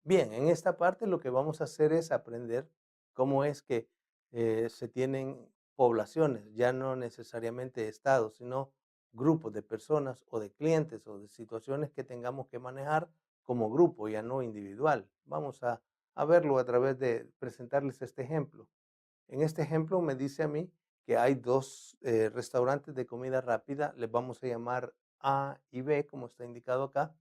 Bien, en esta parte lo que vamos a hacer es aprender cómo es que se tienen poblaciones, ya no necesariamente estados, sino grupos de personas o de clientes o de situaciones que tengamos que manejar como grupo, ya no individual. Vamos a verlo a través de presentarles este ejemplo. En este ejemplo me dice a mí que hay dos restaurantes de comida rápida, les vamos a llamar A y B, como está indicado acá.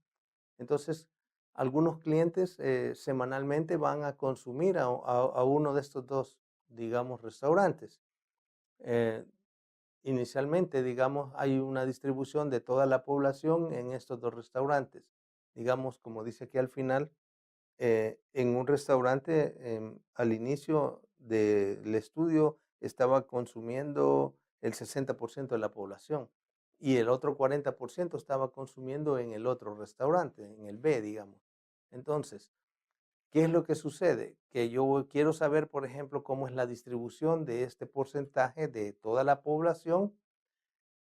Entonces, algunos clientes semanalmente van a consumir a uno de estos dos, digamos, restaurantes. Eh, Inicialmente, digamos, hay una distribución de toda la población en estos dos restaurantes. Digamos, como dice aquí al final, en un restaurante, al inicio del estudio estaba consumiendo el 60% de la población y el otro 40% estaba consumiendo en el otro restaurante, en el B, digamos. Entonces, ¿qué es lo que sucede? Que yo quiero saber, por ejemplo, cómo es la distribución de este porcentaje de toda la población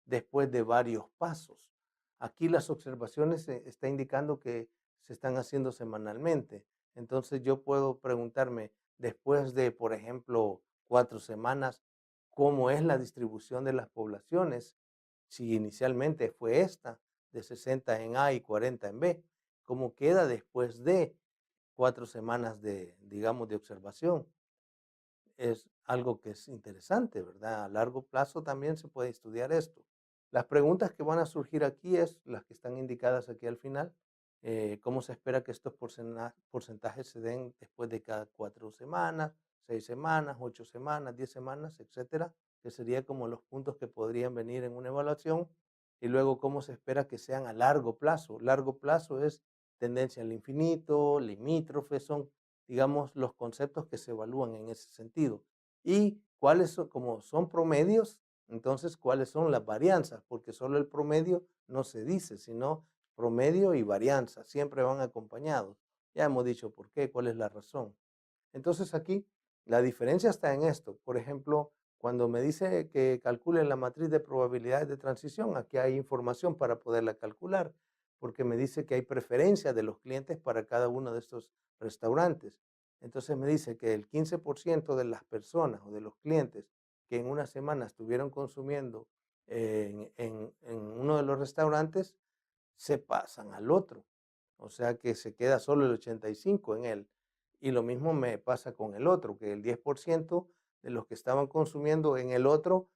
después de varios pasos. Aquí las observaciones está indicando que se están haciendo semanalmente. Entonces yo puedo preguntarme, después de, por ejemplo, 4 semanas, ¿cómo es la distribución de las poblaciones? Si inicialmente fue esta, de 60 en A y 40 en B, ¿cómo queda después de 4 semanas de, digamos, de observación? Es algo que es interesante, ¿verdad? A largo plazo también se puede estudiar esto. Las preguntas que van a surgir aquí es las que están indicadas aquí al final. ¿Cómo se espera que estos porcentajes se den después de cada 4 semanas, 6 semanas, 8 semanas, 10 semanas, etcétera? Que sería como los puntos que podrían venir en una evaluación. Y luego, ¿cómo se espera que sean a largo plazo? Largo plazo es tendencia al infinito, limítrofe, son, digamos, los conceptos que se evalúan en ese sentido. Y cuáles son, como son promedios, entonces, ¿cuáles son las varianzas? Porque solo el promedio no se dice, sino promedio y varianza, siempre van acompañados. Ya hemos dicho por qué, cuál es la razón. Entonces aquí la diferencia está en esto. Por ejemplo, cuando me dice que calcule la matriz de probabilidades de transición, aquí hay información para poderla calcular, porque me dice que hay preferencia de los clientes para cada uno de estos restaurantes. Entonces me dice que el 15% de las personas o de los clientes que en una semana estuvieron consumiendo en uno de los restaurantes se pasan al otro. O sea que se queda solo el 85 en él. Y lo mismo me pasa con el otro, que el 10% de los que estaban consumiendo en el otro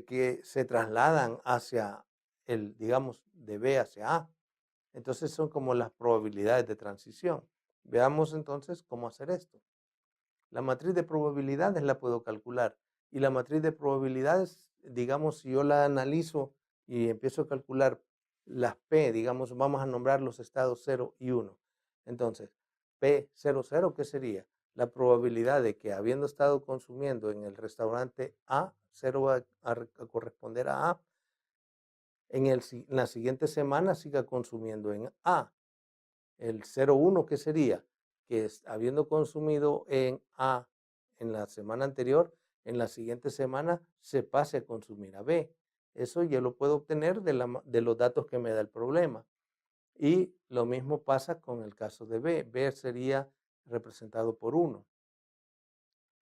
que se trasladan hacia el, digamos, de B hacia A. Entonces son como las probabilidades de transición. Veamos entonces cómo hacer esto. La matriz de probabilidades la puedo calcular y la matriz de probabilidades, digamos, si yo la analizo y empiezo a calcular las P, digamos, vamos a nombrar los estados 0 y 1. Entonces, P00, ¿qué sería? La probabilidad de que habiendo estado consumiendo en el restaurante A, 0 va a corresponder a A, en la siguiente semana siga consumiendo en A. El 0,1, ¿qué sería? Que habiendo consumido en A en la semana anterior, en la siguiente semana se pase a consumir a B. Eso yo lo puedo obtener de los datos que me da el problema. Y lo mismo pasa con el caso de B. B sería representado por 1.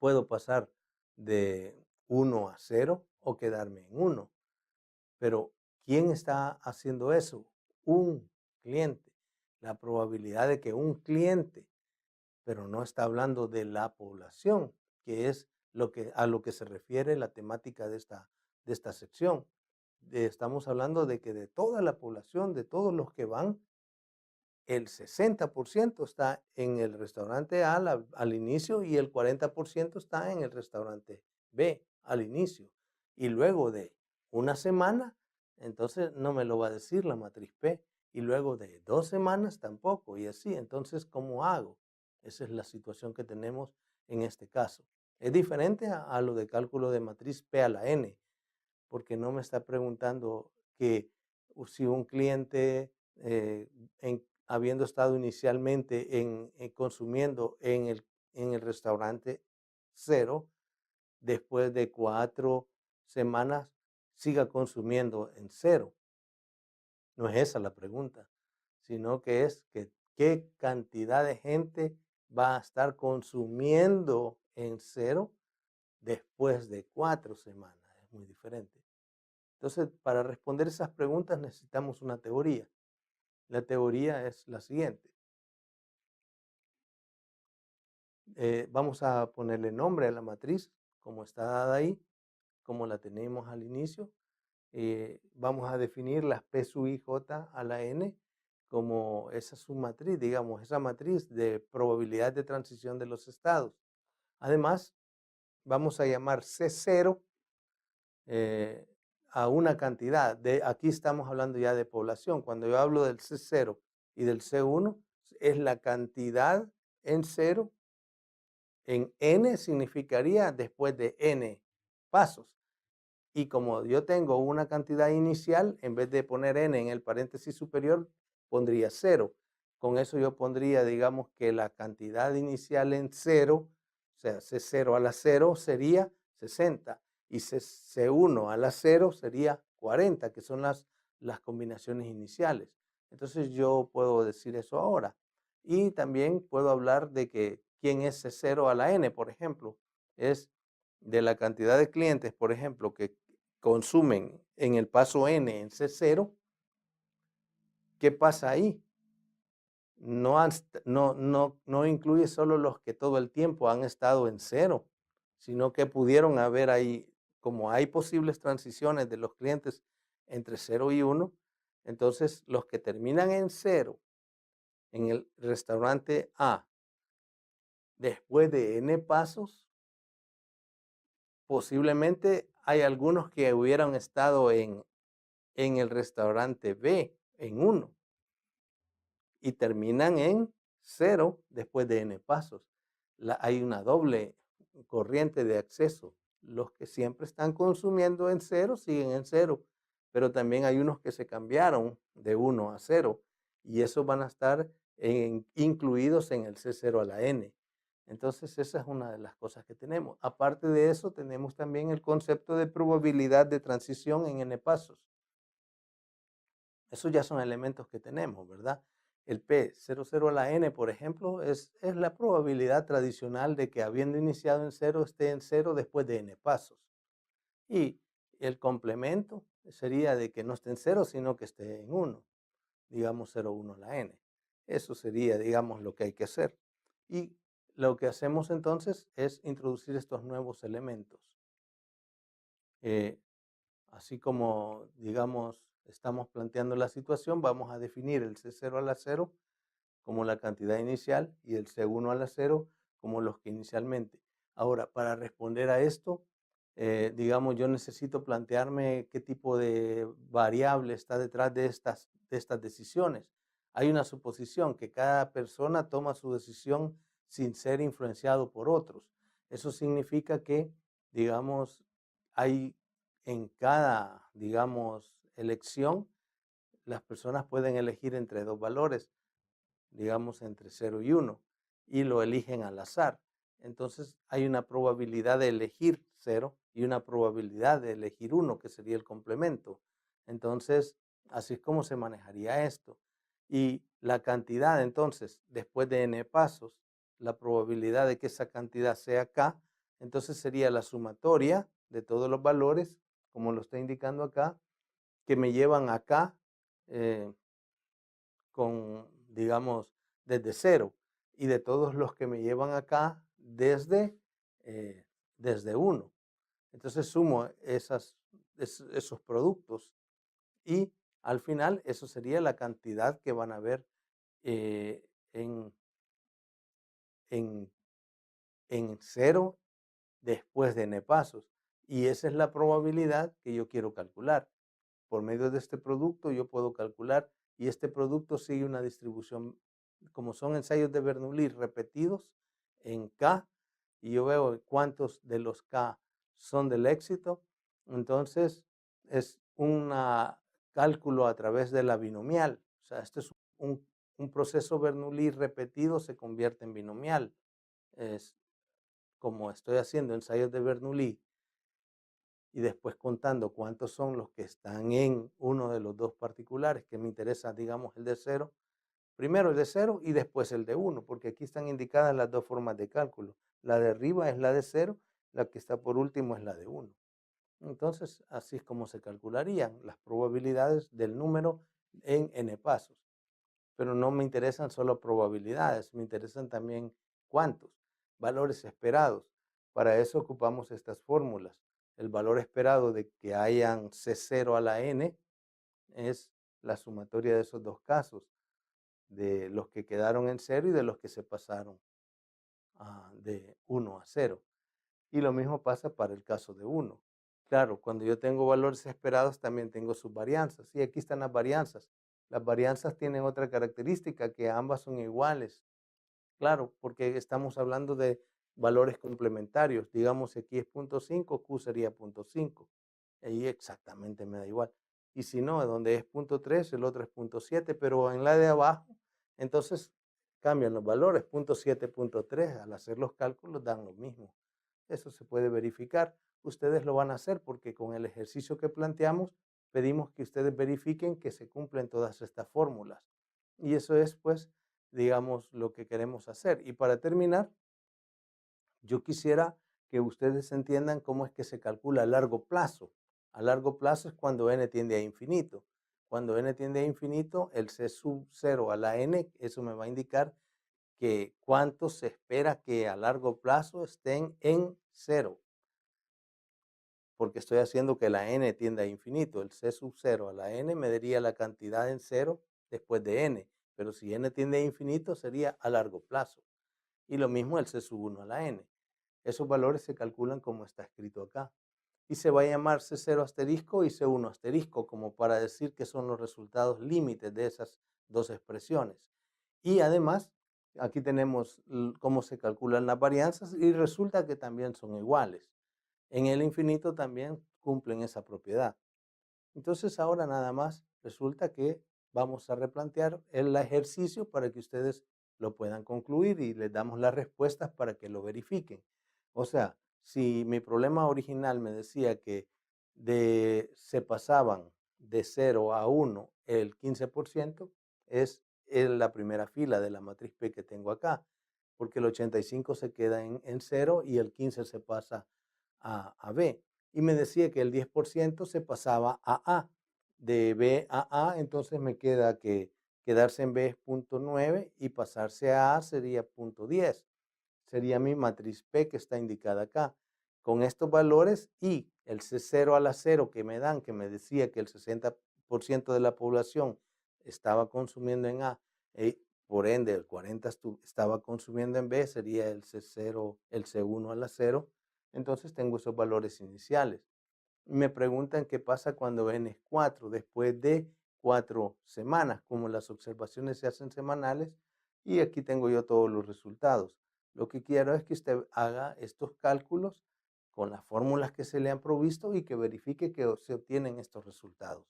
Puedo pasar de 1 a 0 o quedarme en 1. Pero ¿quién está haciendo eso? Un cliente. La probabilidad de que un cliente, pero no está hablando de la población, que es a lo que se refiere la temática de esta sección. Estamos hablando de que de toda la población, de todos los que van, el 60% está en el restaurante A al inicio y el 40% está en el restaurante B al inicio. Y luego de una semana, entonces no me lo va a decir la matriz P. Y luego de 2 semanas tampoco. Y así, entonces, ¿cómo hago? Esa es la situación que tenemos en este caso. Es diferente a lo de cálculo de matriz P a la N, porque no me está preguntando que si un cliente, habiendo estado inicialmente consumiendo en el restaurante cero, después de 4 semanas siga consumiendo en cero. No es esa la pregunta, sino que es que qué cantidad de gente va a estar consumiendo en cero después de 4 semanas. Es muy diferente. Entonces, para responder esas preguntas necesitamos una teoría. La teoría es la siguiente. Vamos a ponerle nombre a la matriz, como está dada ahí, como la tenemos al inicio. Vamos a definir las P sub I J a la N como esa submatriz, digamos, esa matriz de probabilidad de transición de los estados. Además, vamos a llamar C0 a una cantidad. Aquí estamos hablando ya de población. Cuando yo hablo del C0 y del C1, es la cantidad en cero. En N significaría después de N pasos. Y como yo tengo una cantidad inicial, en vez de poner N en el paréntesis superior, pondría 0. Con eso yo pondría, digamos, que la cantidad inicial en 0, o sea, C0 a la 0 sería 60 y C1 a la 0 sería 40, que son las combinaciones iniciales. Entonces yo puedo decir eso ahora. Y también puedo hablar de que quién es C0 a la N, por ejemplo, es de la cantidad de clientes, por ejemplo, que consumen en el paso N en C0, ¿qué pasa ahí? No incluye solo los que todo el tiempo han estado en cero, sino que pudieron haber ahí, como hay posibles transiciones de los clientes entre 0 y 1, entonces los que terminan en 0 en el restaurante A, después de N pasos, posiblemente hay algunos que hubieran estado en el restaurante B, en 1, y terminan en 0 después de N pasos. Hay una doble corriente de acceso. Los que siempre están consumiendo en 0 siguen en 0, pero también hay unos que se cambiaron de 1 a 0 y esos van a estar incluidos en el C0 a la N. Entonces esa es una de las cosas que tenemos. Aparte de eso, tenemos también el concepto de probabilidad de transición en N pasos. Esos ya son elementos que tenemos, ¿verdad? El P00 a la N, por ejemplo, es la probabilidad tradicional de que habiendo iniciado en 0 esté en 0 después de N pasos. Y el complemento sería de que no esté en 0, sino que esté en 1, digamos 0,1 a la N. Eso sería, digamos, lo que hay que hacer. Y lo que hacemos entonces es introducir estos nuevos elementos. Así como, digamos, estamos planteando la situación, vamos a definir el C0 a la 0 como la cantidad inicial y el C1 a la 0 como los que inicialmente. Ahora, para responder a esto, digamos, yo necesito plantearme qué tipo de variable está detrás de estas decisiones. Hay una suposición que cada persona toma su decisión sin ser influenciado por otros. Eso significa que, digamos, hay en cada, digamos, elección, las personas pueden elegir entre dos valores, digamos entre 0 y 1, y lo eligen al azar. Entonces hay una probabilidad de elegir 0 y una probabilidad de elegir 1, que sería el complemento. Entonces, así es como se manejaría esto. Y la cantidad, entonces, después de n pasos, la probabilidad de que esa cantidad sea k, entonces sería la sumatoria de todos los valores, como lo está indicando acá, que me llevan acá con, digamos, desde 0 y de todos los que me llevan acá desde 1. Entonces sumo esos productos y al final eso sería la cantidad que van a ver eh, en, en, en 0 después de n pasos. Y esa es la probabilidad que yo quiero calcular. Por medio de este producto yo puedo calcular y este producto sigue una distribución, como son ensayos de Bernoulli repetidos en K, y yo veo cuántos de los K son del éxito, entonces es un cálculo a través de la binomial. O sea, este es un proceso Bernoulli repetido, se convierte en binomial. Es como estoy haciendo ensayos de Bernoulli y después contando cuántos son los que están en uno de los dos particulares, que me interesa, digamos, el de 0, Primero el de 0 y después el de 1, porque aquí están indicadas las dos formas de cálculo. La de arriba es la de 0, la que está por último es la de 1. Entonces, así es como se calcularían las probabilidades del número en n pasos. Pero no me interesan solo probabilidades, me interesan también cuántos, valores esperados. Para eso ocupamos estas fórmulas. El valor esperado de que hayan C0 a la n es la sumatoria de esos dos casos, de los que quedaron en 0 y de los que se pasaron de 1 a 0. Y lo mismo pasa para el caso de 1. Claro, cuando yo tengo valores esperados también tengo sus varianzas. Y aquí están las varianzas. Las varianzas tienen otra característica, que ambas son iguales. Claro, porque estamos hablando de valores complementarios. Digamos, si aquí es 0.5, Q sería 0.5. Ahí exactamente me da igual. Y si no, donde es 0.3, el otro es 0.7, pero en la de abajo, entonces cambian los valores. 0.7, 0.3, al hacer los cálculos dan lo mismo. Eso se puede verificar. Ustedes lo van a hacer porque con el ejercicio que planteamos pedimos que ustedes verifiquen que se cumplen todas estas fórmulas. Y eso es, pues, digamos, lo que queremos hacer. Y para terminar, yo quisiera que ustedes entiendan cómo es que se calcula a largo plazo. A largo plazo es cuando n tiende a infinito. Cuando n tiende a infinito, el c sub 0 a la n, eso me va a indicar que cuánto se espera que a largo plazo estén en 0, porque estoy haciendo que la n tienda a infinito. El c sub 0 a la n me daría la cantidad en 0 después de n, pero si n tiende a infinito sería a largo plazo. Y lo mismo el c sub 1 a la n. Esos valores se calculan como está escrito acá. Y se va a llamar C0 asterisco y C1 asterisco, como para decir que son los resultados límites de esas dos expresiones. Y además, aquí tenemos cómo se calculan las varianzas y resulta que también son iguales. En el infinito también cumplen esa propiedad. Entonces ahora nada más resulta que vamos a replantear el ejercicio para que ustedes lo puedan concluir y les damos las respuestas para que lo verifiquen. O sea, si mi problema original me decía que se pasaban de 0 a 1 el 15%, es la primera fila de la matriz P que tengo acá, porque el 85 se queda en 0 y el 15 se pasa a B. Y me decía que el 10% se pasaba a A. De B a A, entonces me queda que quedarse en B es 0.9 y pasarse a A sería 0.10. Sería mi matriz P que está indicada acá. Con estos valores y el C0 a la 0 que me dan, que me decía que el 60% de la población estaba consumiendo en A, por ende el 40% estaba consumiendo en B, sería el C0, el C1 a la 0. Entonces tengo esos valores iniciales. Me preguntan qué pasa cuando n es 4, después de 4 semanas, como las observaciones se hacen semanales, y aquí tengo yo todos los resultados. Lo que quiero es que usted haga estos cálculos con las fórmulas que se le han provisto y que verifique que se obtienen estos resultados.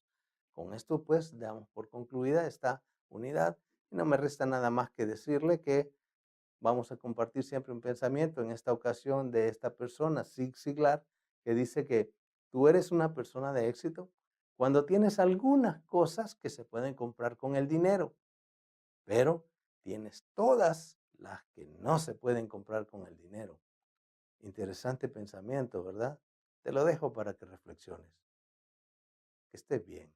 Con esto, pues, damos por concluida esta unidad y no me resta nada más que decirle que vamos a compartir siempre un pensamiento, en esta ocasión de esta persona, Zig Ziglar, que dice que tú eres una persona de éxito cuando tienes algunas cosas que se pueden comprar con el dinero, pero tienes todas las que no se pueden comprar con el dinero. Interesante pensamiento, ¿verdad? Te lo dejo para que reflexiones. Que estés bien.